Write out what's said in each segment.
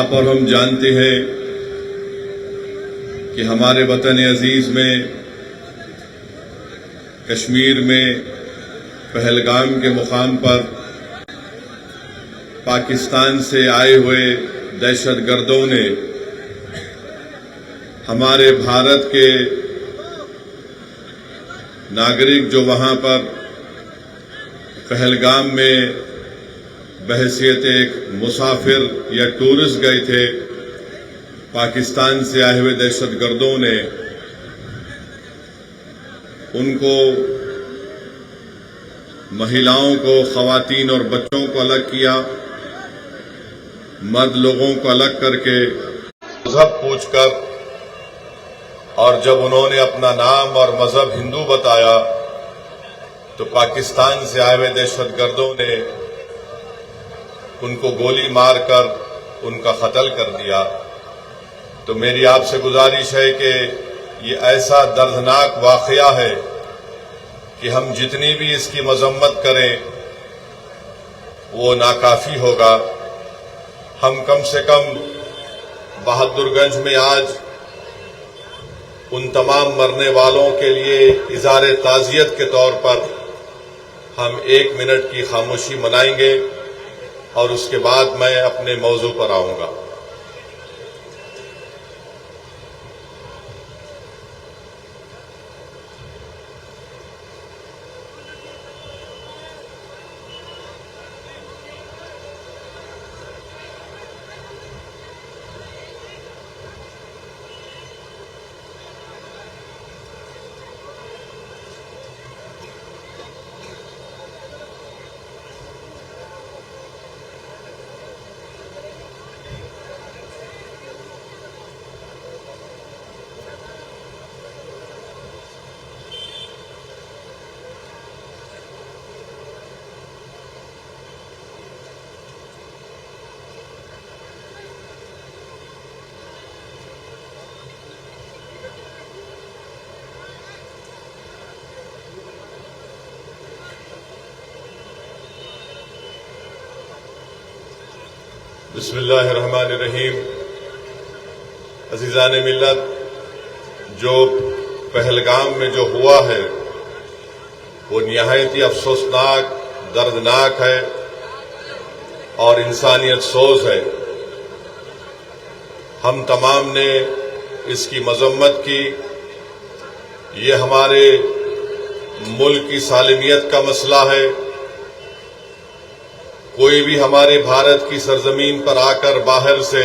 آپ اور ہم جانتے ہیں کہ ہمارے وطن عزیز میں کشمیر میں پہلگام کے مقام پر پاکستان سے آئے ہوئے دہشت گردوں نے ہمارے بھارت کے ناگرک جو وہاں پر پہلگام میں بحیثیت ایک مسافر یا ٹورسٹ گئے تھے، پاکستان سے آئے ہوئے دہشت گردوں نے ان کو، مہیلاؤں کو، خواتین اور بچوں کو الگ کیا، مرد لوگوں کو الگ کر کے مذہب پوچھ کر، اور جب انہوں نے اپنا نام اور مذہب ہندو بتایا تو پاکستان سے آئے ہوئے دہشت گردوں نے ان کو گولی مار کر ان کا قتل کر دیا۔ تو میری آپ سے گزارش ہے کہ یہ ایسا دردناک واقعہ ہے کہ ہم جتنی بھی اس کی مذمت کریں وہ ناکافی ہوگا۔ ہم کم سے کم بہادر گنج میں آج ان تمام مرنے والوں کے لیے اظہار تعزیت کے طور پر ہم 1 منٹ کی خاموشی منائیں گے اور اس کے بعد میں اپنے موضوع پر آؤں گا۔ بسم اللہ الرحمن الرحیم۔ عزیزان ملت، جو پہلگام میں جو ہوا ہے وہ نہایت ہی افسوسناک، دردناک ہے اور انسانیت سوز ہے۔ ہم تمام نے اس کی مذمت کی۔ یہ ہمارے ملک کی سالمیت کا مسئلہ ہے۔ کوئی بھی ہمارے بھارت کی سرزمین پر آ کر باہر سے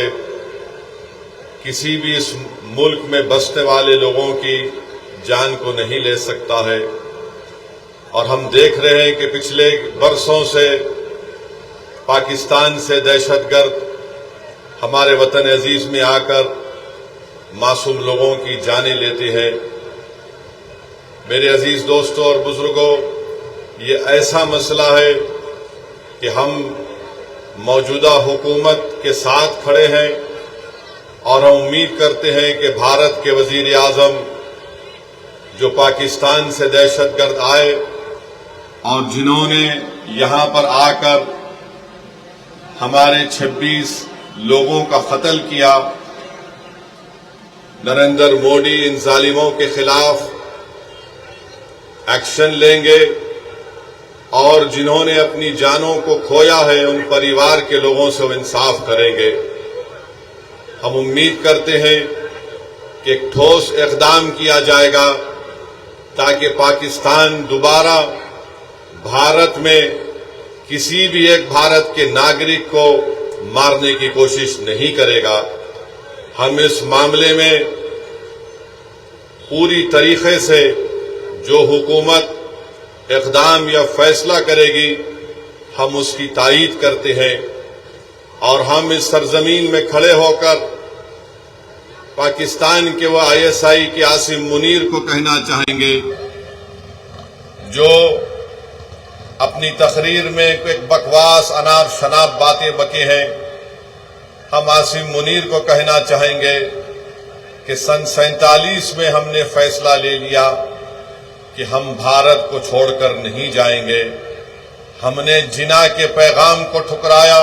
کسی بھی اس ملک میں بسنے والے لوگوں کی جان کو نہیں لے سکتا ہے، اور ہم دیکھ رہے ہیں کہ پچھلے برسوں سے پاکستان سے دہشت گرد ہمارے وطن عزیز میں آ کر معصوم لوگوں کی جانیں لیتے ہیں۔ میرے عزیز دوستوں اور بزرگوں، یہ ایسا مسئلہ ہے کہ ہم موجودہ حکومت کے ساتھ کھڑے ہیں اور ہم امید کرتے ہیں کہ بھارت کے وزیر اعظم جو پاکستان سے دہشت گرد آئے اور جنہوں نے یہاں پر آ کر ہمارے 26 لوگوں کا قتل کیا، نریندر مودی ان ظالموں کے خلاف ایکشن لیں گے، اور جنہوں نے اپنی جانوں کو کھویا ہے ان پریوار کے لوگوں سے وہ انصاف کریں گے۔ ہم امید کرتے ہیں کہ ایک ٹھوس اقدام کیا جائے گا تاکہ پاکستان دوبارہ بھارت میں کسی بھی ایک بھارت کے ناگرک کو مارنے کی کوشش نہیں کرے گا۔ ہم اس معاملے میں پوری طریقے سے جو حکومت اقدام یا فیصلہ کرے گی ہم اس کی تائید کرتے ہیں، اور ہم اس سرزمین میں کھڑے ہو کر پاکستان کے وہ ISI کے عاصم منیر کو کہنا چاہیں گے جو اپنی تقریر میں ایک بکواس اناب شناب باتیں بکے ہیں۔ ہم عاصم منیر کو کہنا چاہیں گے کہ سن 47 میں ہم نے فیصلہ لے لیا کہ ہم بھارت کو چھوڑ کر نہیں جائیں گے۔ ہم نے جنا کے پیغام کو ٹھکرایا،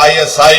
ISI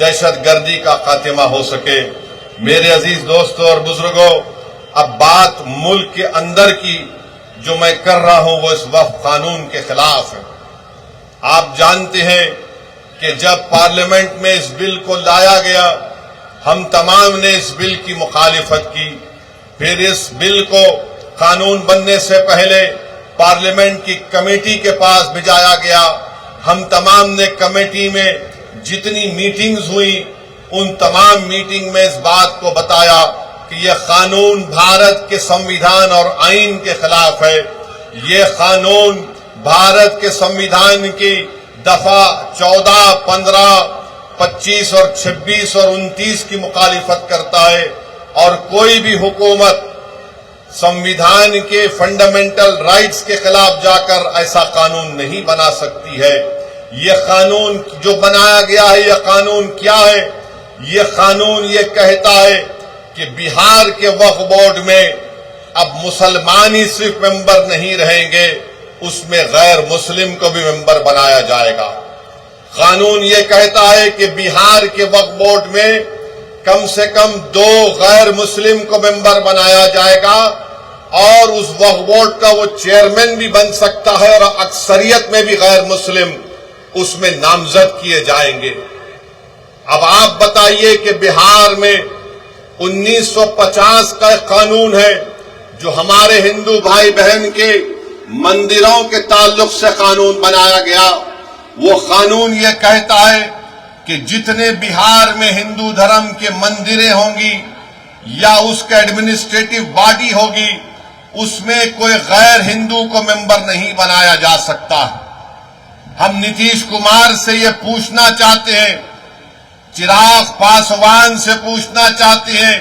دہشت گردی کا خاتمہ ہو سکے۔ میرے عزیز دوستوں اور بزرگوں، اب بات ملک کے اندر کی جو میں کر رہا ہوں وہ اس وقف قانون کے خلاف ہے۔ آپ جانتے ہیں کہ جب پارلیمنٹ میں اس بل کو لایا گیا، ہم تمام نے اس بل کی مخالفت کی۔ پھر اس بل کو قانون بننے سے پہلے پارلیمنٹ کی کمیٹی کے پاس بھیجایا گیا۔ ہم تمام نے کمیٹی میں جتنی میٹنگز ہوئی ان تمام میٹنگ میں اس بات کو بتایا کہ یہ قانون بھارت کے سنویدھان اور آئین کے خلاف ہے۔ یہ قانون بھارت کے سنویدھان کی دفعہ 14, 15, 25 اور 26 اور 29 کی مخالفت کرتا ہے، اور کوئی بھی حکومت سنویدھان کے فنڈامنٹل رائٹس کے خلاف جا کر ایسا قانون نہیں بنا سکتی ہے۔ یہ قانون جو بنایا گیا ہے، یہ قانون کیا ہے؟ یہ قانون یہ کہتا ہے کہ بہار کے وقف بورڈ میں اب مسلمان ہی صرف ممبر نہیں رہیں گے، اس میں غیر مسلم کو بھی ممبر بنایا جائے گا۔ قانون یہ کہتا ہے کہ بہار کے وقف بورڈ میں کم سے کم 2 غیر مسلم کو ممبر بنایا جائے گا، اور اس وقف بورڈ کا وہ چیئرمین بھی بن سکتا ہے، اور اکثریت میں بھی غیر مسلم اس میں نامزد کیے جائیں گے۔ اب آپ بتائیے کہ بہار میں 1950 کا ایک قانون ہے جو ہمارے ہندو بھائی بہن کے مندروں کے تعلق سے قانون بنایا گیا۔ وہ قانون یہ کہتا ہے کہ جتنے بہار میں ہندو دھرم کے مندریں ہوں گی یا اس کا ایڈمنسٹریٹو باڈی ہوگی، اس میں کوئی غیر ہندو کو ممبر نہیں بنایا جا سکتا۔ ہم نتیش کمار سے یہ پوچھنا چاہتے ہیں، چراغ پاسوان سے پوچھنا چاہتے ہیں،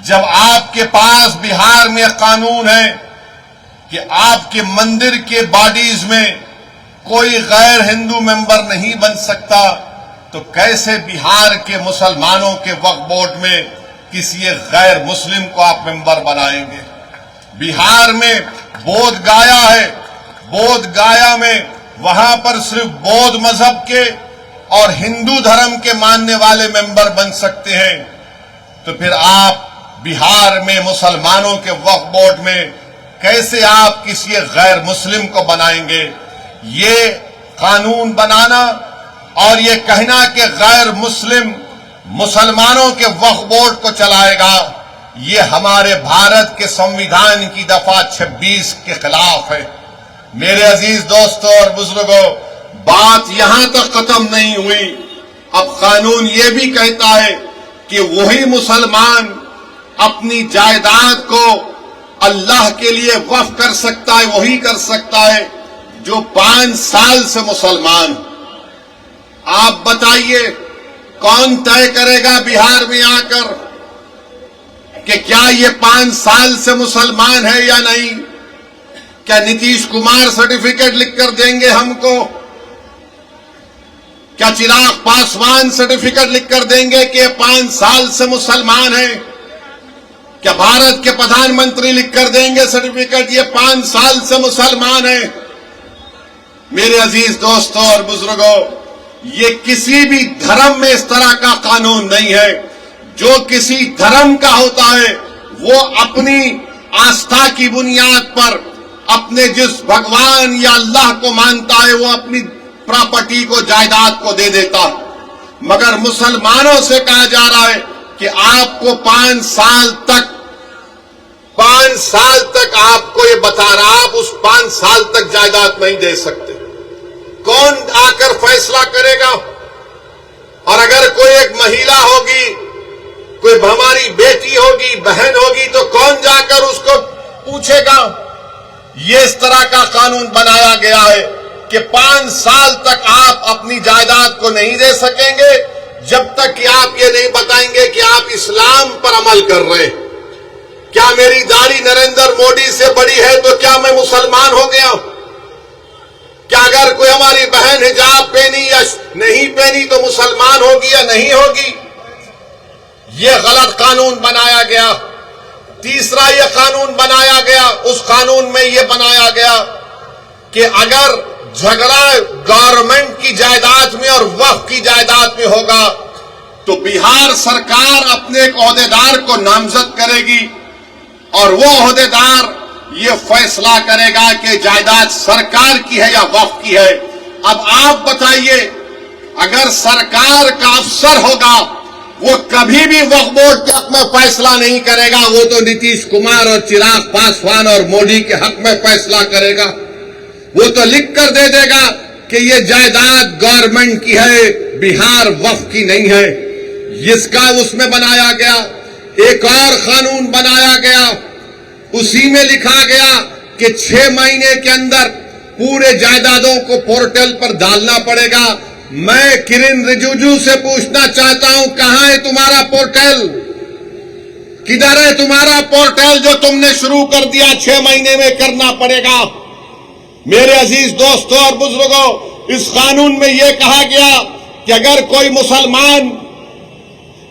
جب آپ کے پاس بہار میں قانون ہے کہ آپ کے مندر کے باڈیز میں کوئی غیر ہندو ممبر نہیں بن سکتا، تو کیسے بہار کے مسلمانوں کے وقف بورڈ میں کسی غیر مسلم کو آپ ممبر بنائیں گے؟ بہار میں بودھ گایا ہے، بودھ گایا میں وہاں پر صرف بودھ مذہب کے اور ہندو دھرم کے ماننے والے ممبر بن سکتے ہیں، تو پھر آپ بہار میں مسلمانوں کے وقف بورڈ میں کیسے آپ کسی غیر مسلم کو بنائیں گے؟ یہ قانون بنانا اور یہ کہنا کہ غیر مسلم مسلمانوں کے وقف بورڈ کو چلائے گا، یہ ہمارے بھارت کے سنویدھان کی دفعہ 26 کے خلاف ہے۔ میرے عزیز دوستوں اور بزرگوں، بات یہاں تک ختم نہیں ہوئی۔ اب قانون یہ بھی کہتا ہے کہ وہی مسلمان اپنی جائیداد کو اللہ کے لیے وقف کر سکتا ہے، وہی کر سکتا ہے جو 5 سال سے مسلمان۔ آپ بتائیے کون طے کرے گا بہار میں آ کر کہ کیا یہ 5 سال سے مسلمان ہے یا نہیں؟ کیا نتیش کمار سرٹیفکیٹ لکھ کر دیں گے ہم کو؟ کیا چراغ پاسوان سرٹیفکیٹ لکھ کر دیں گے کہ یہ 5 سال سے مسلمان ہے؟ کیا بھارت کے پردھان منتری لکھ کر دیں گے سرٹیفکیٹ یہ 5 سال سے مسلمان ہے؟ میرے عزیز دوستوں اور بزرگوں، یہ کسی بھی دھرم میں اس طرح کا قانون نہیں ہے۔ جو کسی دھرم کا ہوتا ہے وہ اپنی آستھا کی بنیاد پر اپنے جس بھگوان یا اللہ کو مانتا ہے وہ اپنی پراپرٹی کو، جائیداد کو دے دیتا، مگر مسلمانوں سے کہا جا رہا ہے کہ آپ کو 5 سال تک آپ کو یہ بتا رہا، آپ اس 5 سال تک جائیداد نہیں دے سکتے۔ کون آ کر فیصلہ کرے گا؟ اور اگر کوئی ایک مہیلا ہوگی، کوئی ہماری بیٹی ہوگی، بہن ہوگی، تو کون جا کر اس کو پوچھے گا؟ یہ اس طرح کا قانون بنایا گیا ہے کہ 5 سال تک آپ اپنی جائیداد کو نہیں دے سکیں گے جب تک کہ آپ یہ نہیں بتائیں گے کہ آپ اسلام پر عمل کر رہے ہیں۔ کیا میری داڑھی نریندر مودی سے بڑی ہے تو کیا میں مسلمان ہو گیا؟ کیا اگر کوئی ہماری بہن حجاب پہنی یا نہیں پہنی تو مسلمان ہوگی یا نہیں ہوگی؟ یہ غلط قانون بنایا گیا۔ تیسرا یہ قانون بنایا گیا، اس قانون میں یہ بنایا گیا کہ اگر جھگڑا گورنمنٹ کی جائیداد میں اور وقف کی جائیداد میں ہوگا تو بہار سرکار اپنے ایک عہدیدار کو نامزد کرے گی اور وہ عہدیدار یہ فیصلہ کرے گا کہ جائیداد سرکار کی ہے یا وقف کی ہے۔ اب آپ بتائیے، اگر سرکار کا افسر ہوگا وہ کبھی بھی وقف بورڈ کے حق میں فیصلہ نہیں کرے گا، وہ تو نتیش کمار اور چراغ پاسوان اور مودی کے حق میں فیصلہ کرے گا۔ وہ تو لکھ کر دے دے گا کہ یہ جائیداد گورنمنٹ کی ہے، بہار وقف کی نہیں ہے۔ اس کا اس میں بنایا گیا ایک اور قانون بنایا گیا، اسی میں لکھا گیا کہ 6 مہینے کے اندر پورے جائیدادوں کو پورٹل پر ڈالنا پڑے گا۔ میں کرن رجیجو سے پوچھنا چاہتا ہوں، کہاں ہے تمہارا پورٹل؟ کدھر ہے تمہارا پورٹل جو تم نے شروع کر دیا 6 مہینے میں کرنا پڑے گا؟ میرے عزیز دوستوں اور بزرگوں، اس قانون میں یہ کہا گیا کہ اگر کوئی مسلمان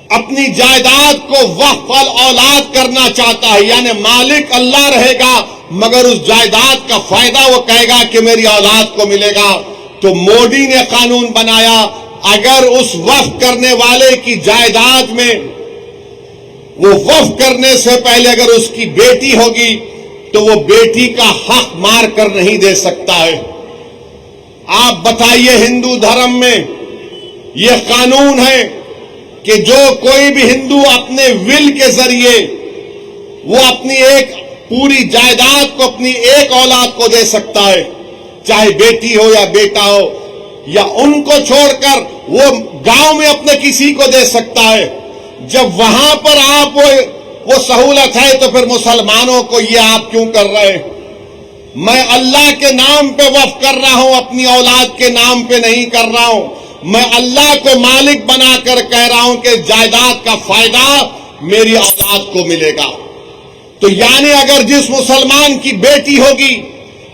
اپنی جائیداد کو وقف الاولاد کرنا چاہتا ہے، یعنی مالک اللہ رہے گا مگر اس جائیداد کا فائدہ وہ کہے گا کہ میری اولاد کو ملے گا، تو مودی نے قانون بنایا اگر اس وقف کرنے والے کی جائیداد میں وہ وقف کرنے سے پہلے اگر اس کی بیٹی ہوگی تو وہ بیٹی کا حق مار کر نہیں دے سکتا ہے۔ آپ بتائیے، ہندو دھرم میں یہ قانون ہے کہ جو کوئی بھی ہندو اپنے ول کے ذریعے وہ اپنی ایک پوری جائیداد کو اپنی ایک اولاد کو دے سکتا ہے، چاہے بیٹی ہو یا بیٹا ہو، یا ان کو چھوڑ کر وہ گاؤں میں اپنے کسی کو دے سکتا ہے۔ جب وہاں پر آپ وہ سہولت ہے تو پھر مسلمانوں کو یہ آپ کیوں کر رہے ہیں؟ میں اللہ کے نام پہ وقف کر رہا ہوں، اپنی اولاد کے نام پہ نہیں کر رہا ہوں۔ میں اللہ کو مالک بنا کر کہہ رہا ہوں کہ جائیداد کا فائدہ میری اولاد کو ملے گا۔ تو یعنی اگر جس مسلمان کی بیٹی ہوگی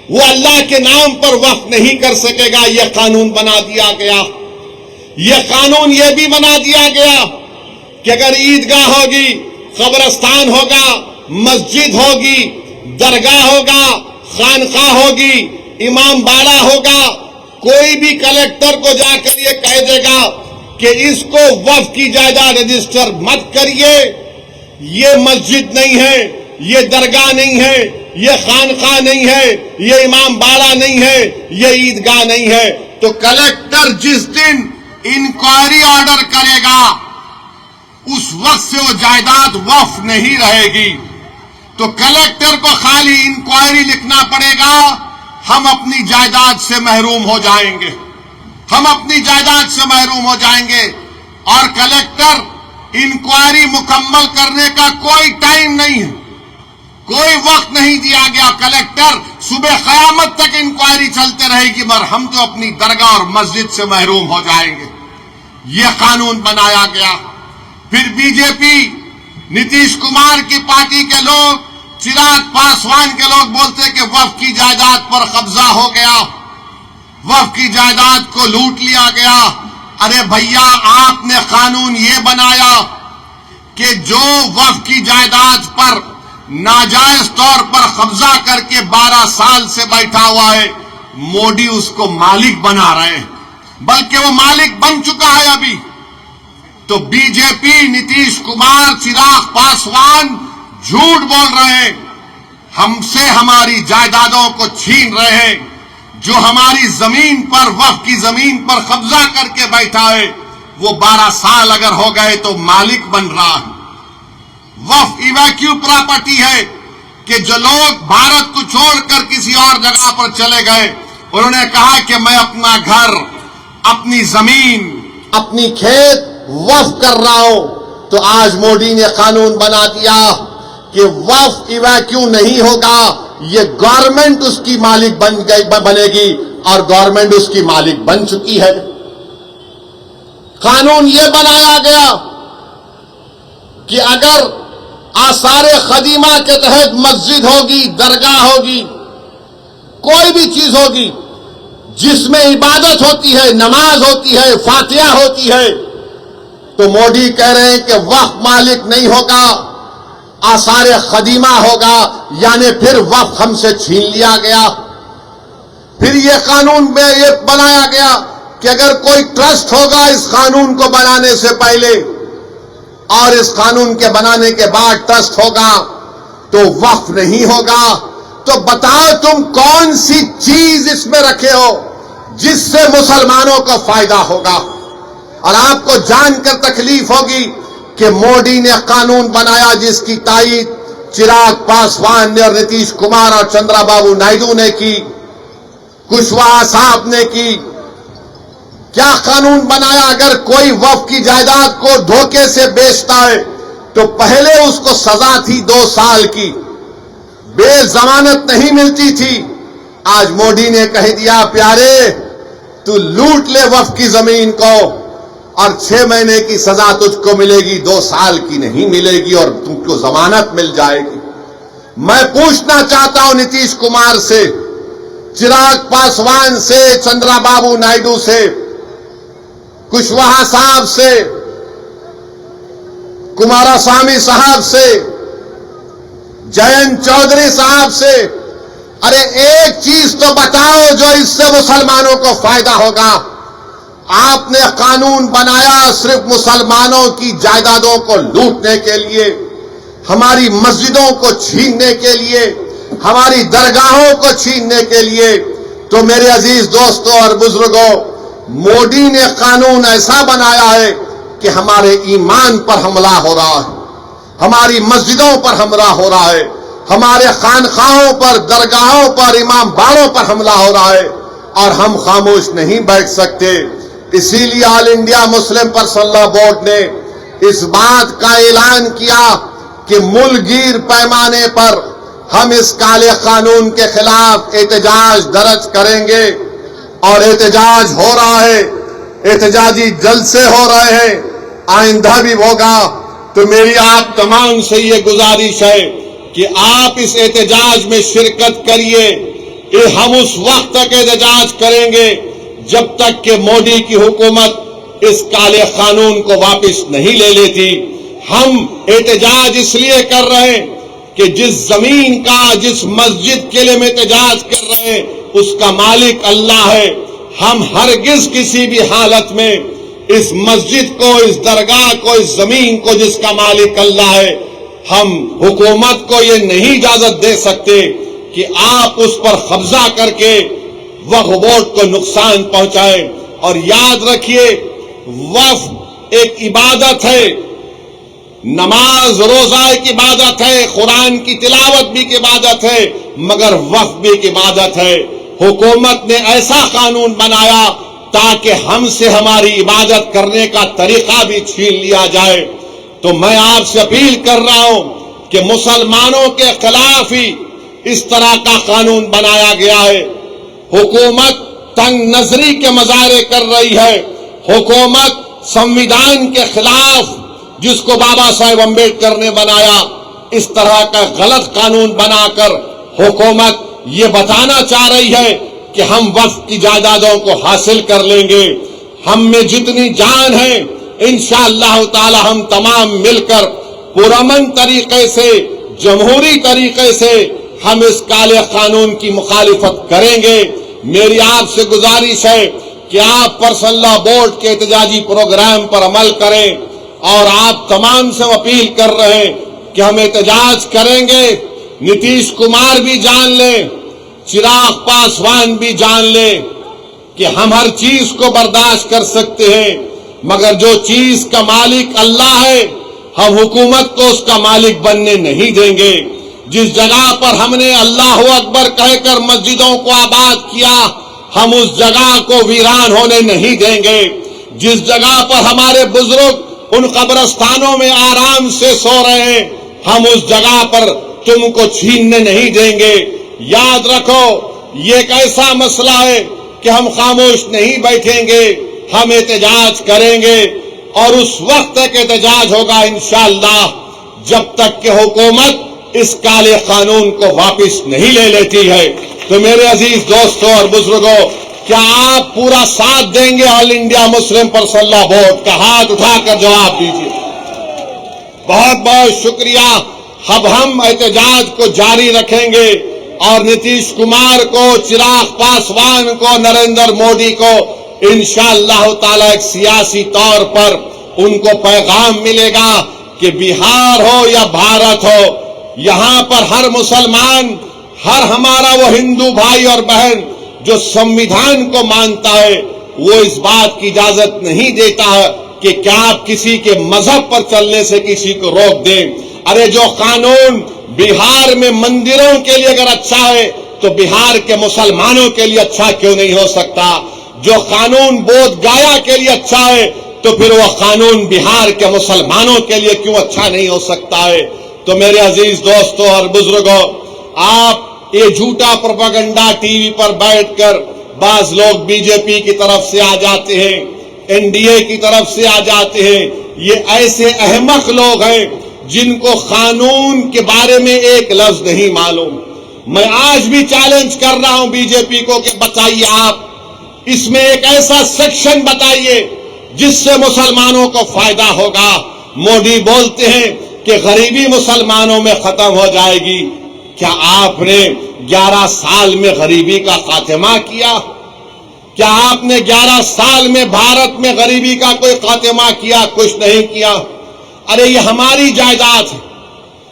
وہ اللہ کے نام پر وقف نہیں کر سکے گا، یہ قانون بنا دیا گیا۔ یہ قانون یہ بھی بنا دیا گیا کہ اگر عیدگاہ ہوگی، قبرستان ہوگا، مسجد ہوگی، درگاہ ہوگا، خانقاہ ہوگی، امام باڑہ ہوگا، کوئی بھی کلیکٹر کو جا کر یہ کہہ دے گا کہ اس کو وقف کی جائیداد رجسٹر مت کریے، یہ مسجد نہیں ہے، یہ درگاہ نہیں ہے، یہ خانقاہ نہیں ہے، یہ امام باڑہ نہیں ہے، یہ عیدگاہ نہیں ہے، تو کلیکٹر جس دن انکوائری آرڈر کرے گا اس وقت سے وہ جائیداد وقف نہیں رہے گی۔ تو کلیکٹر کو خالی انکوائری لکھنا پڑے گا، ہم اپنی جائیداد سے محروم ہو جائیں گے، ہم اپنی جائیداد سے محروم ہو جائیں گے۔ اور کلیکٹر انکوائری مکمل کرنے کا کوئی ٹائم نہیں ہے، کوئی وقت نہیں دیا گیا۔ کلیکٹر صبح قیامت تک انکوائری چلتے رہے گی مگر ہم تو اپنی درگاہ اور مسجد سے محروم ہو جائیں گے۔ یہ قانون بنایا گیا۔ پھر بی جے پی، نتیش کمار کی پارٹی کے لوگ، چراغ پاسوان کے لوگ بولتے کہ وقف کی جائیداد پر قبضہ ہو گیا، وقف کی جائیداد کو لوٹ لیا گیا۔ ارے بھیا، آپ نے قانون یہ بنایا کہ جو وقف کی جائیداد پر ناجائز طور پر قبضہ کر کے 12 سال سے بیٹھا ہوا ہے، مودی اس کو مالک بنا رہے ہیں، بلکہ وہ مالک بن چکا ہے ابھی۔ تو بی جے پی، نتیش کمار، چراغ پاسوان جھوٹ بول رہے ہیں، ہم سے ہماری جائیدادوں کو چھین رہے ہیں۔ جو ہماری زمین پر، وقف کی زمین پر قبضہ کر کے بیٹھا ہے وہ 12 سال اگر ہو گئے تو مالک بن رہا ہے۔ وقف ایویکیو پراپرٹی ہے کہ جو لوگ بھارت کو چھوڑ کر کسی اور جگہ پر چلے گئے، انہوں نے کہا کہ میں اپنا گھر، اپنی زمین، اپنی کھیت وقف کر رہا ہوں، تو آج مودی نے قانون بنا دیا کہ وقف ایویکیو نہیں ہوگا، یہ گورنمنٹ اس کی مالک بنے گی، اور گورنمنٹ اس کی مالک بن چکی ہے۔ قانون یہ بنایا گیا کہ اگر آثار قدیمہ کے تحت مسجد ہوگی، درگاہ ہوگی، کوئی بھی چیز ہوگی جس میں عبادت ہوتی ہے، نماز ہوتی ہے، فاتحہ ہوتی ہے، تو مودی کہہ رہے ہیں کہ وقف مالک نہیں ہوگا، آثار قدیمہ ہوگا، یعنی پھر وقف ہم سے چھین لیا گیا۔ پھر یہ قانون میں یہ بنایا گیا کہ اگر کوئی ٹرسٹ ہوگا اس قانون کو بنانے سے پہلے اور اس قانون کے بنانے کے بعد ٹرسٹ ہوگا تو وقف نہیں ہوگا. تو بتاؤ تم کون سی چیز اس میں رکھے ہو جس سے مسلمانوں کو فائدہ ہوگا؟ اور آپ کو جان کر تکلیف ہوگی کہ مودی نے قانون بنایا جس کی تائید چراغ پاسوان نے اور نتیش کمار اور چندرا بابو نائیڈو نے کی، کشواہا صاحب نے کی. کیا قانون بنایا؟ اگر کوئی وقف کی جائیداد کو دھوکے سے بیچتا ہے تو پہلے اس کو سزا تھی 2 سال کی، بے ضمانت نہیں ملتی تھی. آج مودی نے کہہ دیا پیارے تو لوٹ لے وقف کی زمین کو اور 6 مہینے کی سزا تجھ کو ملے گی، 2 سال کی نہیں ملے گی اور تم کو ضمانت مل جائے گی. میں پوچھنا چاہتا ہوں نتیش کمار سے، چراغ پاسوان سے، چندرا بابو نائیڈو سے، کشواہا صاحب سے، کماراسوامی صاحب سے، جینت چودھری صاحب سے، ارے ایک چیز تو بتاؤ جو اس سے مسلمانوں کو فائدہ ہوگا. آپ نے قانون بنایا صرف مسلمانوں کی جائیدادوں کو لوٹنے کے لیے، ہماری مسجدوں کو چھیننے کے لیے، ہماری درگاہوں کو چھیننے کے لیے. تو میرے عزیز دوستوں اور بزرگوں، مودی نے قانون ایسا بنایا ہے کہ ہمارے ایمان پر حملہ ہو رہا ہے، ہماری مسجدوں پر حملہ ہو رہا ہے، ہمارے خانقاہوں پر، درگاہوں پر، امام باڑوں پر حملہ ہو رہا ہے اور ہم خاموش نہیں بیٹھ سکتے. اسی لیے آل انڈیا مسلم پرسنل لا بورڈ نے اس بات کا اعلان کیا کہ ملک گیر پیمانے پر ہم اس کالے قانون کے خلاف احتجاج درج کریں گے. اور احتجاج ہو رہا ہے، احتجاجی جلسے ہو رہے ہیں، آئندہ بھی ہوگا. تو میری آپ تمام سے یہ گزارش ہے کہ آپ اس احتجاج میں شرکت کریے. ہم اس وقت تک احتجاج کریں گے جب تک کہ مودی کی حکومت اس کالے قانون کو واپس نہیں لے لیتی. ہم احتجاج اس لیے کر رہے ہیں کہ جس زمین کا، جس مسجد کے لیے ہم احتجاج کر رہے ہیں اس کا مالک اللہ ہے. ہم ہرگز کسی بھی حالت میں اس مسجد کو، اس درگاہ کو، اس زمین کو جس کا مالک اللہ ہے، ہم حکومت کو یہ نہیں اجازت دے سکتے کہ آپ اس پر قبضہ کر کے وقف بورڈ کو نقصان پہنچائیں. اور یاد رکھیے وقف ایک عبادت ہے، نماز روزہ ایک عبادت ہے، قرآن کی تلاوت بھی ایک عبادت ہے، مگر وقف بھی ایک عبادت ہے. حکومت نے ایسا قانون بنایا تاکہ ہم سے ہماری عبادت کرنے کا طریقہ بھی چھین لیا جائے. تو میں آپ سے اپیل کر رہا ہوں کہ مسلمانوں کے خلاف ہی اس طرح کا قانون بنایا گیا ہے. حکومت تنگ نظری کے مظاہرے کر رہی ہے. حکومت سنویدھان کے خلاف، جس کو بابا صاحب امبیڈکر نے بنایا، اس طرح کا غلط قانون بنا کر حکومت یہ بتانا چاہ رہی ہے کہ ہم وقف کی جائیدادوں کو حاصل کر لیں گے. ہم میں جتنی جان ہے انشاءاللہ تعالی ہم تمام مل کر پرامن طریقے سے، جمہوری طریقے سے ہم اس کالے قانون کی مخالفت کریں گے. میری آپ سے گزارش ہے کہ آپ پرسنل لا بورڈ کے احتجاجی پروگرام پر عمل کریں. اور آپ تمام سے اپیل کر رہے ہیں کہ ہم احتجاج کریں گے. نتیش کمار بھی جان لیں، چراغ پاسوان بھی جان لیں کہ ہم ہر چیز کو برداشت کر سکتے ہیں، مگر جو چیز کا مالک اللہ ہے ہم حکومت کو اس کا مالک بننے نہیں دیں گے. جس جگہ پر ہم نے اللہ اکبر کہہ کر مسجدوں کو آباد کیا، ہم اس جگہ کو ویران ہونے نہیں دیں گے. جس جگہ پر ہمارے بزرگ ان قبرستانوں میں آرام سے سو رہے ہیں، ہم اس جگہ پر تم کو چھیننے نہیں دیں گے. یاد رکھو یہ ایک ایسا مسئلہ ہے کہ ہم خاموش نہیں بیٹھیں گے، ہم احتجاج کریں گے. اور اس وقت تک احتجاج ہوگا انشاءاللہ جب تک کہ حکومت اس کالے قانون کو واپس نہیں لے لیتی ہے. تو میرے عزیز دوستوں اور بزرگوں، کیا آپ پورا ساتھ دیں گے آل انڈیا مسلم پرسنل لا بورڈ کا؟ ہاتھ اٹھا کر جواب دیجیے. بہت بہت شکریہ. اب ہم احتجاج کو جاری رکھیں گے. اور نتیش کمار کو، چراغ پاسوان کو، نریندر مودی کو انشاءاللہ تعالی ایک سیاسی طور پر ان کو پیغام ملے گا کہ بہار ہو یا بھارت ہو، یہاں پر ہر مسلمان، ہر ہمارا وہ ہندو بھائی اور بہن جو سمویدھان کو مانتا ہے، وہ اس بات کی اجازت نہیں دیتا ہے کہ کیا آپ کسی کے مذہب پر چلنے سے کسی کو روک دیں۔ ارے جو قانون بہار میں مندروں کے لیے اگر اچھا ہے تو بہار کے مسلمانوں کے لیے اچھا کیوں نہیں ہو سکتا؟ جو قانون بودھ گایا کے لیے اچھا ہے تو پھر وہ قانون بہار کے مسلمانوں کے لیے کیوں اچھا نہیں ہو سکتا ہے؟ تو میرے عزیز دوستوں اور بزرگوں، آپ یہ جھوٹا پروپیگنڈا ٹی وی پر بیٹھ کر، بعض لوگ بی جے پی کی طرف سے آ جاتے ہیں، این ڈی اے کی طرف سے آ جاتے ہیں، یہ ایسے احمق لوگ ہیں جن کو قانون کے بارے میں ایک لفظ نہیں معلوم۔ میں آج بھی چیلنج کر رہا ہوں بی جے پی کو کہ بتائیے، آپ اس میں ایک ایسا سیکشن بتائیے جس سے مسلمانوں کو فائدہ ہوگا۔ مودی بولتے ہیں کہ غریبی مسلمانوں میں ختم ہو جائے گی۔ کیا آپ نے 11 سال میں غریبی کا خاتمہ کیا؟ کیا آپ نے 11 سال میں بھارت میں غریبی کا کوئی خاتمہ کیا؟ کچھ نہیں کیا۔ ارے یہ ہماری جائیداد ہے،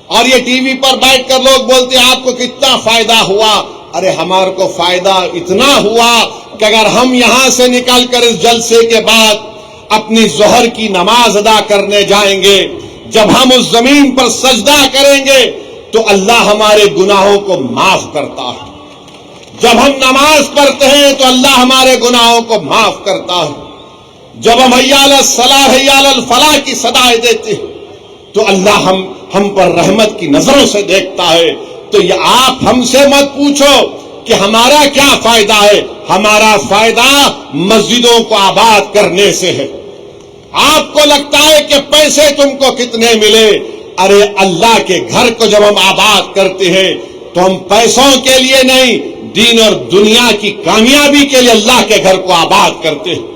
اور یہ ٹی وی پر بیٹھ کر لوگ بولتے ہیں آپ کو کتنا فائدہ ہوا۔ ارے ہمارے کو فائدہ اتنا ہوا کہ اگر ہم یہاں سے نکل کر اس جلسے کے بعد اپنی ظہر کی نماز ادا کرنے جائیں گے، جب ہم اس زمین پر سجدہ کریں گے تو اللہ ہمارے گناہوں کو معاف کرتا ہے۔ جب ہم نماز پڑھتے ہیں تو اللہ ہمارے گناہوں کو معاف کرتا ہے۔ جب ہم حی علی الصلاۃ حی علی الفلاح کی صدائیں دیتے ہیں تو اللہ ہم پر رحمت کی نظروں سے دیکھتا ہے۔ تو یہ آپ ہم سے مت پوچھو کہ ہمارا کیا فائدہ ہے، ہمارا فائدہ مسجدوں کو آباد کرنے سے ہے۔ آپ کو لگتا ہے کہ پیسے تم کو کتنے ملے؟ ارے اللہ کے گھر کو جب ہم آباد کرتے ہیں تو ہم پیسوں کے لیے نہیں، دین اور دنیا کی کامیابی کے لیے اللہ کے گھر کو آباد کرتے ہیں۔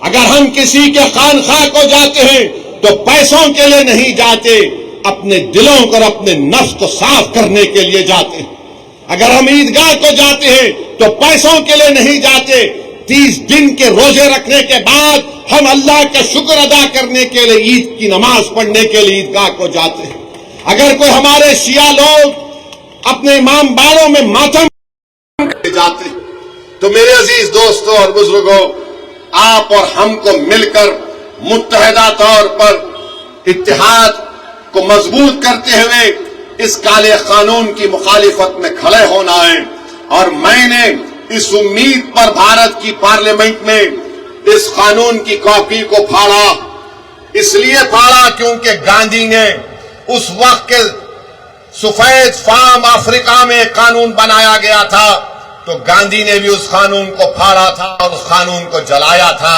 اگر ہم کسی کے خانقاہ کو جاتے ہیں تو پیسوں کے لیے نہیں جاتے، اپنے دلوں کو اور اپنے نفس کو صاف کرنے کے لیے جاتے ہیں۔ اگر ہم عیدگاہ کو جاتے ہیں تو پیسوں کے لیے نہیں جاتے، 30 دن کے روزے رکھنے کے بعد ہم اللہ کا شکر ادا کرنے کے لیے عید کی نماز پڑھنے کے لیے عیدگاہ کو جاتے ہیں۔ اگر کوئی ہمارے شیعہ لوگ اپنے امام باڑوں میں ماتم جاتے ہیں تو میرے عزیز دوستوں اور بزرگوں، آپ اور ہم کو مل کر متحدہ طور پر اتحاد کو مضبوط کرتے ہوئے اس کالے قانون کی مخالفت میں کھڑے ہونا ہے۔ اور میں نے اس امید پر بھارت کی پارلیمنٹ میں اس قانون کی کاپی کو پھاڑا، اس لیے پھاڑا کیونکہ گاندھی نے اس وقت کے سفید فام افریقہ میں قانون بنایا گیا تھا تو گاندھی نے بھی اس قانون کو پھاڑا تھا اور اس قانون کو جلایا تھا۔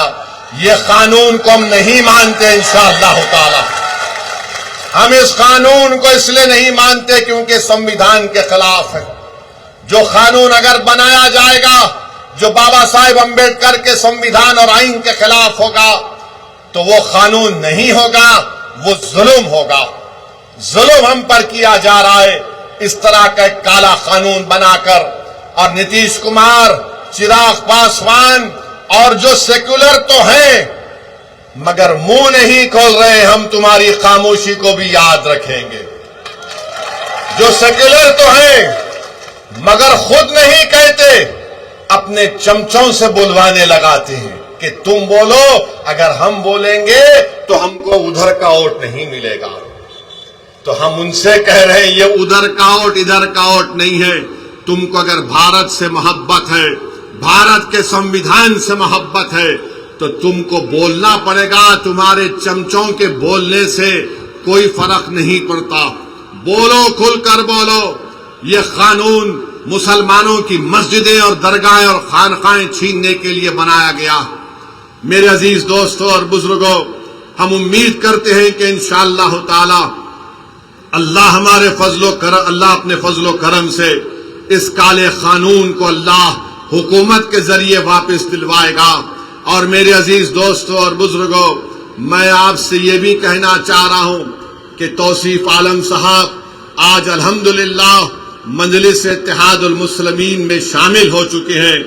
یہ قانون کو ہم نہیں مانتے انشاءاللہ تعالی۔ ہم اس قانون کو اس لیے نہیں مانتے کیونکہ سمویدھان کے خلاف ہے۔ جو قانون اگر بنایا جائے گا جو بابا صاحب امبیڈکر کے سمویدھان اور آئین کے خلاف ہوگا تو وہ قانون نہیں ہوگا، وہ ظلم ہوگا۔ ظلم ہم پر کیا جا رہا ہے اس طرح کا ایک کالا قانون بنا کر۔ اور نتیش کمار، چراغ پاسوان اور جو سیکولر تو ہیں مگر منہ نہیں کھول رہے، ہم تمہاری خاموشی کو بھی یاد رکھیں گے۔ جو سیکولر تو ہیں مگر خود نہیں کہتے، اپنے چمچوں سے بلوانے لگاتے ہیں کہ تم بولو، اگر ہم بولیں گے تو ہم کو ادھر کا ووٹ نہیں ملے گا۔ تو ہم ان سے کہہ رہے ہیں یہ ادھر کا ووٹ ادھر کا ووٹ نہیں ہے۔ تم کو اگر بھارت سے محبت ہے، بھارت کے سمویدھان سے محبت ہے تو تم کو بولنا پڑے گا۔ تمہارے چمچوں کے بولنے سے کوئی فرق نہیں پڑتا۔ بولو، کھل کر بولو۔ یہ قانون مسلمانوں کی مسجدیں اور درگاہیں اور خانقاہیں چھیننے کے لیے بنایا گیا۔ میرے عزیز دوستوں اور بزرگوں، ہم امید کرتے ہیں کہ انشاءاللہ تعالی اللہ ہمارے اللہ اپنے فضل و کرم سے اس کالے قانون کو اللہ حکومت کے ذریعے واپس دلوائے گا۔ اور میرے عزیز دوستوں اور بزرگوں، میں آپ سے یہ بھی کہنا چاہ رہا ہوں کہ توصیف عالم صاحب آج الحمدللہ مجلس اتحاد المسلمین میں شامل ہو چکے ہیں.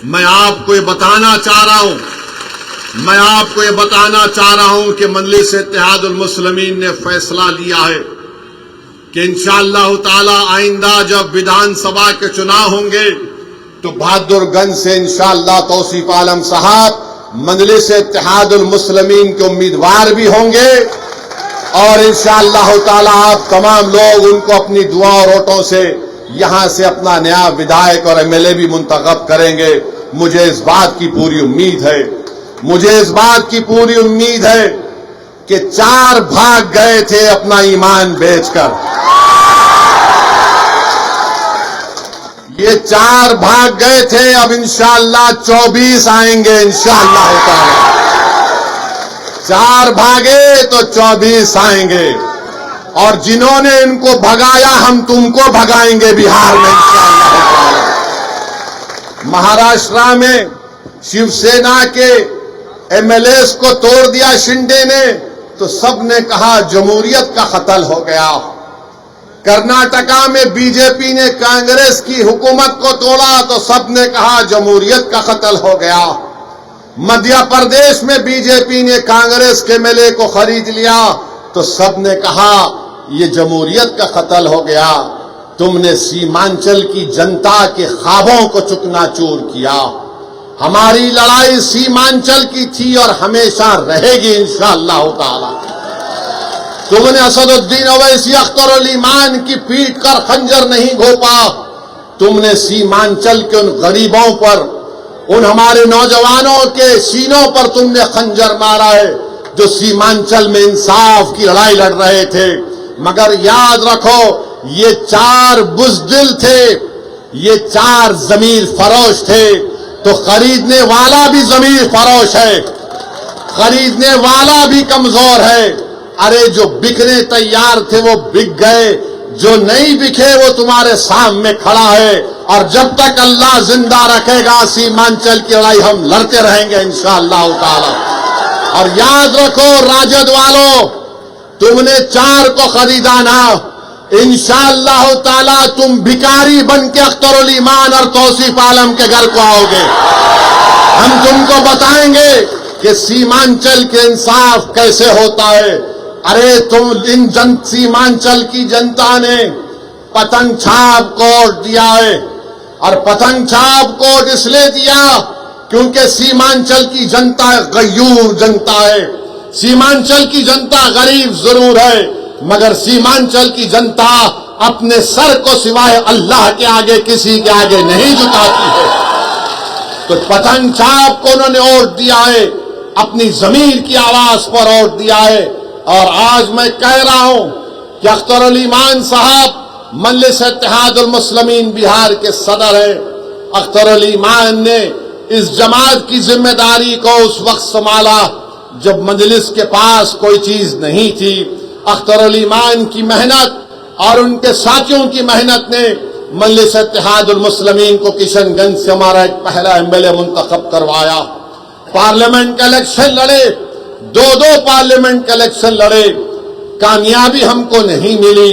میں آپ کو یہ بتانا چاہ رہا ہوں کہ مجلس اتحاد المسلمین نے فیصلہ لیا ہے کہ انشاءاللہ تعالی آئندہ جب ودھان سبھا کے چناؤ ہوں گے تو بہادر گنج سے انشاءاللہ توصیف عالم صاحب مجلس اتحاد المسلمین کے امیدوار بھی ہوں گے، اور انشاءاللہ تعالی آپ تمام لوگ ان کو اپنی دعا اور ووٹوں سے یہاں سے اپنا نیا ودھائک اور ایم ایل اے بھی منتخب کریں گے. مجھے اس بات کی پوری امید ہے کہ 4 بھاگ گئے تھے اپنا ایمان بیچ کر. یہ 4 بھاگ گئے تھے، اب انشاءاللہ 24 آئیں گے انشاءاللہ تعالی. 4 بھاگے تو 24 آئیں گے، اور جنہوں نے ان کو بھگایا ہم تم کو بھگائیں گے بہار میں انشاءاللہ تعالی. مہاراشٹر میں شیو سینا کے ایم ایل ایز کو توڑ دیا شنڈے نے تو سب نے کہا جمہوریت کا قتل ہو گیا. کرناٹکا میں بی جے پی نے کانگریس کی حکومت کو توڑا تو سب نے کہا جمہوریت کا قتل ہو گیا. مدھیہ پردیش میں بی جے پی نے کانگریس کے ایم ایل اے کو خرید لیا تو سب نے کہا یہ جمہوریت کا قتل ہو گیا. تم نے سیمانچل کی جنتا کے خوابوں کو چکنا چور کیا. ہماری لڑائی سیمانچل کی تھی اور ہمیشہ رہے گی انشاءاللہ تعالی. تم نے اسد الدین اویسی اختر علی مان کی پیٹ کر خنجر نہیں گھونپا. تم نے سیمانچل کے ان غریبوں پر، ان ہمارے نوجوانوں کے سینوں پر تم نے خنجر مارا ہے جو سیمانچل میں انصاف کی لڑائی لڑ رہے تھے. مگر یاد رکھو یہ 4 بزدل تھے، یہ 4 ضمیر فروش تھے. تو خریدنے والا بھی ضمیر فروش ہے، خریدنے والا بھی کمزور ہے. ارے جو بکنے تیار تھے وہ بک گئے، جو نہیں بکے وہ تمہارے سامنے کھڑا ہے. اور جب تک اللہ زندہ رکھے گا سیمانچل کی لڑائی ہم لڑتے رہیں گے انشاءاللہ تعالی. اور یاد رکھو راجد والوں، تم نے 4 کو خریدا نا، انشاءاللہ تعالی تم بھکاری بن کے اختر علی مان اور توصیف عالم کے گھر کو آؤ گے. ہم تم کو بتائیں گے کہ سیمانچل کے انصاف کیسے ہوتا ہے. ارے تم سیمانچل کی جنتا نے پتنگ چھاپ کوٹ دیا ہے، اور پتنگ چھاپ کوٹ اس لیے دیا کیونکہ سیمانچل کی جنتا غیور جنتا ہے. سیمانچل کی جنتا غریب ضرور ہے مگر سیمانچل کی جنتا اپنے سر کو سوائے اللہ کے آگے کسی کے آگے نہیں جھکاتی ہے. تو پتنگ چھاپ کو انہوں نے ووٹ دیا ہے، اپنی ضمیر کی آواز پر ووٹ دیا ہے. اور آج میں کہہ رہا ہوں کہ اختر علی مان صاحب مجلس اتحاد المسلمین بہار کے صدر ہیں. اختر علی مان نے اس جماعت کی ذمہ داری کو اس وقت سنبھالا جب مجلس کے پاس کوئی چیز نہیں تھی. اختر علی مان کی محنت اور ان کے ساتھیوں کی محنت نے مجلس اتحاد المسلمین کو کشن گنج سے ہمارا ایک پہلا ایم ایل اے منتخب کروایا. پارلیمنٹ کا الیکشن لڑے، 2 پارلیمنٹ کا الیکشن لڑے، کامیابی ہم کو نہیں ملی.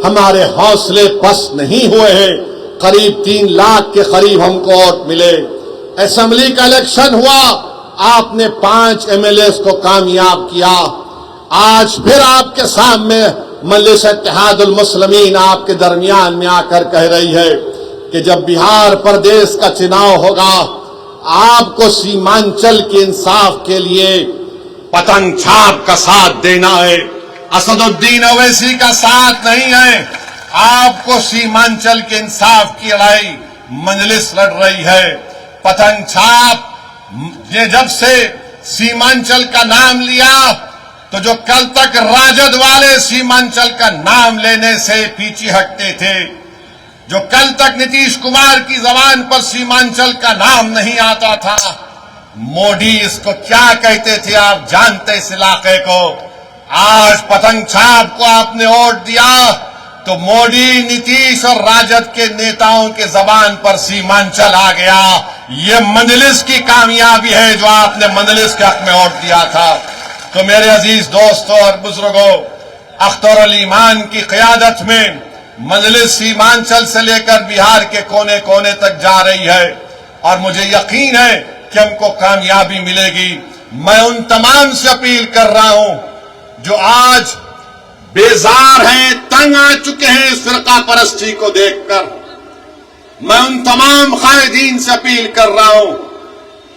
ہمارے حوصلے پست نہیں ہوئے ہیں. قریب 3 لاکھ کے قریب ہم کو ووٹ ملے. اسمبلی کا الیکشن ہوا، آپ نے 5 ایم ایل ایز کو کامیاب کیا. آج پھر آپ کے سامنے مجلس اتحاد المسلمین آپ کے درمیان میں آ کر کہہ رہی ہے کہ جب بہار پردیش کا چناؤ ہوگا آپ کو سیمانچل کے انصاف کے لیے پتنگ چھاپ کا ساتھ دینا ہے، اسد الدین اویسی کا ساتھ نہیں ہے. آپ کو سیمانچل کے انصاف کی لڑائی مجلس لڑ رہی ہے. پتنگ چھاپ نے جب سے سیمانچل کا نام لیا تو جو کل تک راجد والے سیمانچل کا نام لینے سے پیچھے ہٹتے تھے، جو کل تک نتیش کمار کی زبان پر سیمانچل کا نام نہیں آتا تھا، موڈی اس کو کیا کہتے تھے آپ جانتے اس علاقے کو. آج پتنگ چھاپ کو آپ نے ووٹ دیا تو موڈی، نتیش اور راجد کے نیتاؤں کے زبان پر سیمانچل آ گیا. یہ مجلس کی کامیابی ہے جو آپ نے مجلس کے حق میں ووٹ دیا تھا. تو میرے عزیز دوستوں اور بزرگوں، اختر علی مان کی قیادت میں مجلس سیمانچل سے لے کر بہار کے کونے کونے تک جا رہی ہے اور مجھے یقین ہے کہ ہم کو کامیابی ملے گی۔ میں ان تمام سے اپیل کر رہا ہوں جو آج بیزار ہیں، تنگ آ چکے ہیں اس فرقہ پرستی کو دیکھ کر، میں ان تمام قائدین سے اپیل کر رہا ہوں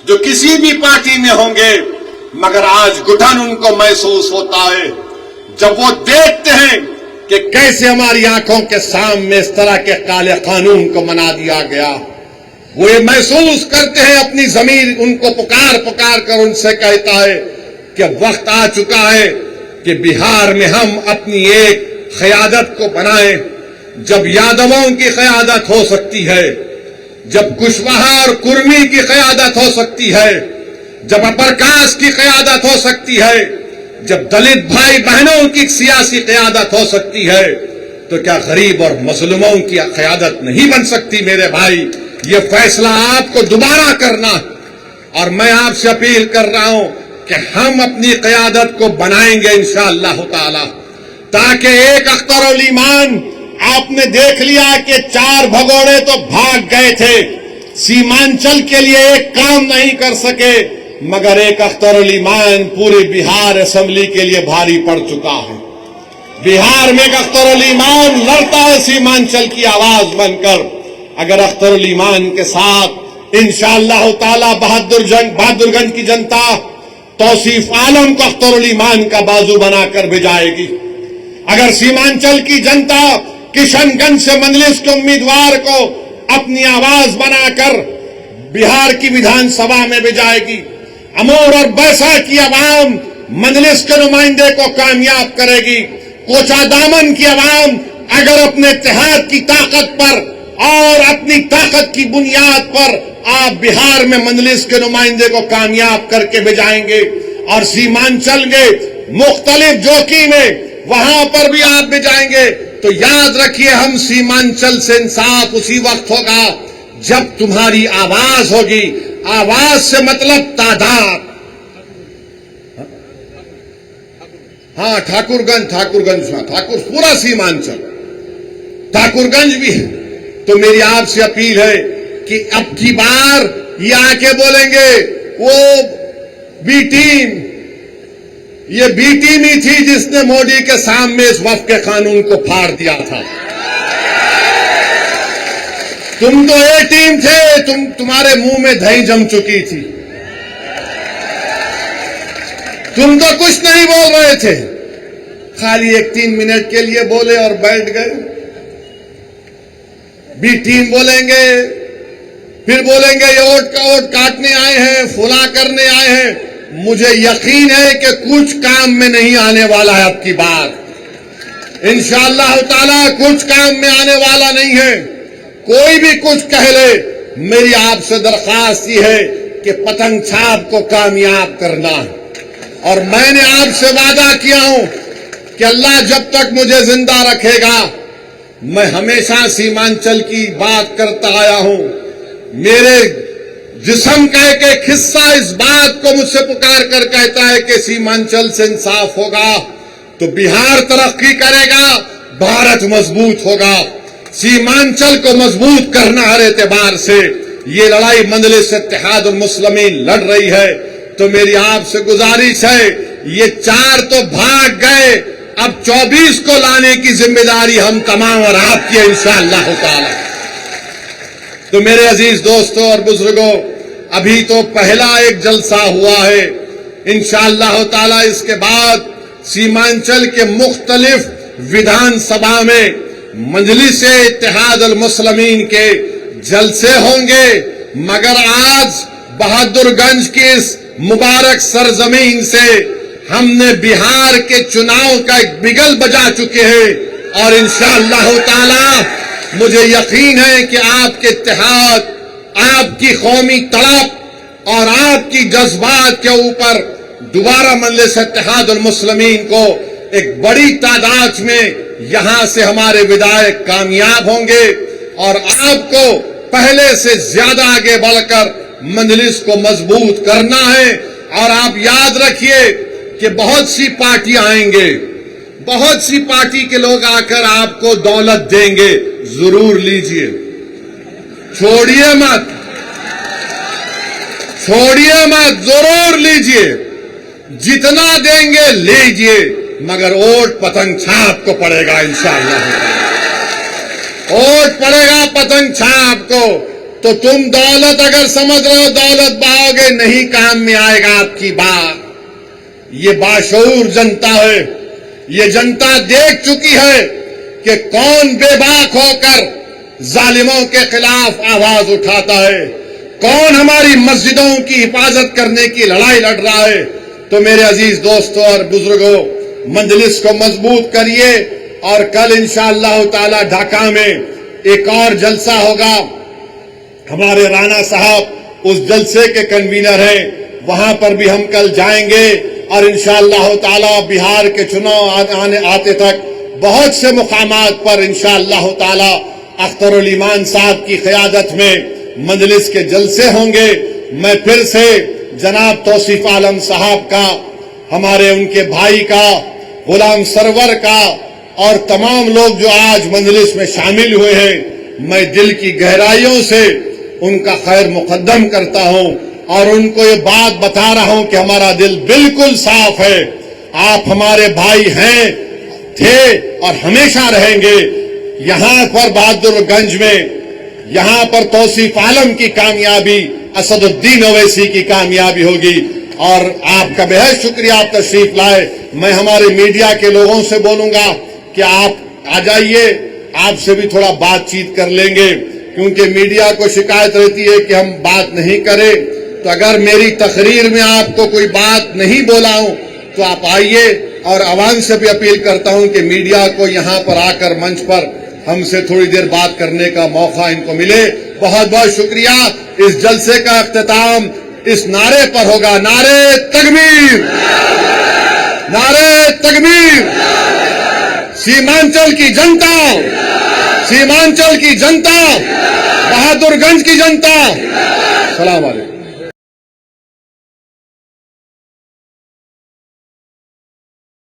جو کسی بھی پارٹی میں ہوں گے، مگر آج گھٹن ان کو محسوس ہوتا ہے جب وہ دیکھتے ہیں کہ کیسے ہماری آنکھوں کے سامنے اس طرح کے کالے قانون کو بنا دیا گیا۔ وہ یہ محسوس کرتے ہیں، اپنی ضمیر ان کو پکار پکار کر ان سے کہتا ہے کہ وقت آ چکا ہے کہ بہار میں ہم اپنی ایک قیادت کو بنائیں۔ جب یادووں کی قیادت ہو سکتی ہے، جب کشواہا اور کرمی کی قیادت ہو سکتی ہے، جب اپرکاش کی قیادت ہو سکتی ہے، جب دلت بھائی بہنوں کی سیاسی قیادت ہو سکتی ہے، تو کیا غریب اور مظلوموں کی قیادت نہیں بن سکتی؟ میرے بھائی، یہ فیصلہ آپ کو دوبارہ کرنا ہے اور میں آپ سے اپیل کر رہا ہوں کہ ہم اپنی قیادت کو بنائیں گے انشاءاللہ تعالی، تاکہ ایک اختر الایمان آپ نے دیکھ لیا کہ 4 بھگوڑے تو بھاگ گئے تھے، سیمانچل کے لیے ایک کام نہیں کر سکے، مگر ایک اختر الایمان پوری بہار اسمبلی کے لیے بھاری پڑ چکا ہے۔ بہار میں ایک اختر الایمان لڑتا ہے سیمانچل کی آواز بن کر۔ اگر اختر الایمان کے ساتھ انشاءاللہ تعالی بہادر گنج کی جنتا توصیف عالم کو اختر الایمان کا بازو بنا کر بھجائے گی، اگر سیمانچل کی جنتا کشن گنج سے مجلس کے امیدوار کو اپنی آواز بنا کر بہار کی ویدھان سبھا میں بھجائے گی، امور اور بیسا کی عوام مجلس کے نمائندے کو کامیاب کرے گی، کوچا دامن کی عوام اگر اپنے اتحاد کی طاقت پر اور اپنی طاقت کی بنیاد پر آپ بہار میں مجلس کے نمائندے کو کامیاب کر کے بھجائیں گے، اور سیمانچل کے مختلف جوکی میں وہاں پر بھی آپ بھجائیں گے، تو یاد رکھیے ہم سیمانچل سے انصاف اسی وقت ہوگا جب تمہاری آواز ہوگی۔ آواز سے مطلب تعداد۔ ہاں ٹھاکر گنج پورا سیمانچل، ٹھاکر گنج بھی ہے۔ تو میری آپ سے اپیل ہے کہ اب کی بار یہ آ کے بولیں گے وہ بی ٹیم، یہ بی ٹیم ہی تھی جس نے مودی کے سامنے اس وفد کے قانون کو پھاڑ دیا تھا۔ تم تو اے ٹیم تھے، تمہارے منہ میں دہی جم چکی تھی، تم تو کچھ نہیں بول رہے تھے، خالی 3 منٹ کے لیے بولے اور بیٹھ گئے۔ بی ٹیم بولیں گے، پھر بولیں گے یہ ووٹ کاٹنے آئے ہیں، فلاں کرنے آئے ہیں۔ مجھے یقین ہے کہ کچھ کام میں نہیں آنے والا ہے اب کی بار، انشاءاللہ تعالی کچھ کام میں آنے والا نہیں ہے۔ کوئی بھی کچھ کہہ لے، میری آپ سے درخواست یہ ہے کہ پتنگ چھاپ کو کامیاب کرنا ہے، اور میں نے آپ سے وعدہ کیا ہوں کہ اللہ جب تک مجھے زندہ رکھے گا میں ہمیشہ سیمانچل کی بات کرتا آیا ہوں۔ میرے جسم کا ایک حصہ اس بات کو مجھ سے پکار کر کہتا ہے کہ سیمانچل سے انصاف ہوگا تو بہار ترقی کرے گا، بھارت مضبوط ہوگا۔ سیمانچل کو مضبوط کرنا ہر اعتبار سے یہ لڑائی مجلس اتحاد المسلمین لڑ رہی ہے۔ تو میری آپ سے گزارش ہے، یہ 4 تو بھاگ گئے، اب 24 کو لانے کی ذمہ داری ہم تمام اور آپ کی انشاءاللہ تعالی۔ تو میرے عزیز دوستوں اور بزرگوں، ابھی تو پہلا ایک جلسہ ہوا ہے، انشاءاللہ تعالی اس کے بعد سیمانچل کے مختلف ویدھان سبھا میں مجلس اتحاد المسلمین کے جلسے ہوں گے، مگر آج بہادر گنج کی اس مبارک سرزمین سے ہم نے بہار کے چناؤ کا ایک بگل بجا چکے ہیں، اور انشاءاللہ تعالی مجھے یقین ہے کہ آپ کے اتحاد، آپ کی قومی تڑپ اور آپ کی جذبات کے اوپر دوبارہ مجلس اتحاد المسلمین کو ایک بڑی تعداد میں یہاں سے ہمارے ودائق کامیاب ہوں گے، اور آپ کو پہلے سے زیادہ آگے بڑھ کر مجلس کو مضبوط کرنا ہے۔ اور آپ یاد رکھیے کہ بہت سی پارٹیاں آئیں گے، بہت سی پارٹی کے لوگ آ کر آپ کو دولت دیں گے، ضرور لیجئے، چھوڑیے مت، چھوڑیے مت، ضرور لیجئے، جتنا دیں گے لیجئے، مگر ووٹ پتنگ چھاپ کو پڑے گا انشاءاللہ، ووٹ پڑے گا پتنگ چھاپ کو۔ تو تم دولت اگر سمجھ رہے ہو دولت بہاؤ گے، نہیں کام میں آئے گا آپ کی بات۔ یہ باشعور جنتا ہے، یہ جنتا دیکھ چکی ہے کہ کون بے باک ہو کر ظالموں کے خلاف آواز اٹھاتا ہے، کون ہماری مسجدوں کی حفاظت کرنے کی لڑائی لڑ رہا ہے۔ تو میرے عزیز دوستوں اور بزرگوں، مجلس کو مضبوط کریے، اور کل انشاءاللہ تعالی ڈھاکہ میں ایک اور جلسہ ہوگا۔ ہمارے رانا صاحب اس جلسے کے کنوینر ہیں، وہاں پر بھی ہم کل جائیں گے، اور انشاءاللہ تعالی بہار کے چناؤ آتے تک بہت سے مقامات پر انشاءاللہ تعالی اختر الایمان صاحب کی قیادت میں مجلس کے جلسے ہوں گے۔ میں پھر سے جناب توصیف عالم صاحب کا، ہمارے ان کے بھائی کا، غلام سرور کا، اور تمام لوگ جو آج مجلس میں شامل ہوئے ہیں، میں دل کی گہرائیوں سے ان کا خیر مقدم کرتا ہوں، اور ان کو یہ بات بتا رہا ہوں کہ ہمارا دل بالکل صاف ہے، آپ ہمارے بھائی ہیں، تھے اور ہمیشہ رہیں گے۔ یہاں پر بہادر گنج میں، یہاں پر توصیف عالم کی کامیابی اسد الدین اویسی کی کامیابی ہوگی، اور آپ کا بہت شکریہ، آپ تشریف لائے۔ میں ہمارے میڈیا کے لوگوں سے بولوں گا کہ آپ آ جائیے، آپ سے بھی تھوڑا بات چیت کر لیں گے، کیونکہ میڈیا کو شکایت رہتی ہے کہ ہم بات نہیں کریں۔ تو اگر میری تقریر میں آپ کو کوئی بات نہیں بولا ہوں تو آپ آئیے، اور عوام سے بھی اپیل کرتا ہوں کہ میڈیا کو یہاں پر آ کر منچ پر ہم سے تھوڑی دیر بات کرنے کا موقع ان کو ملے۔ بہت بہت شکریہ۔ اس جلسے کا اختتام اس نعرے پر ہوگا، نعرے تکبیر، نعرے تکبیر، سیمانچل کی جنتا، سیمانچل کی جنتا، بہادر گنج کی جنتا، السلام علیکم۔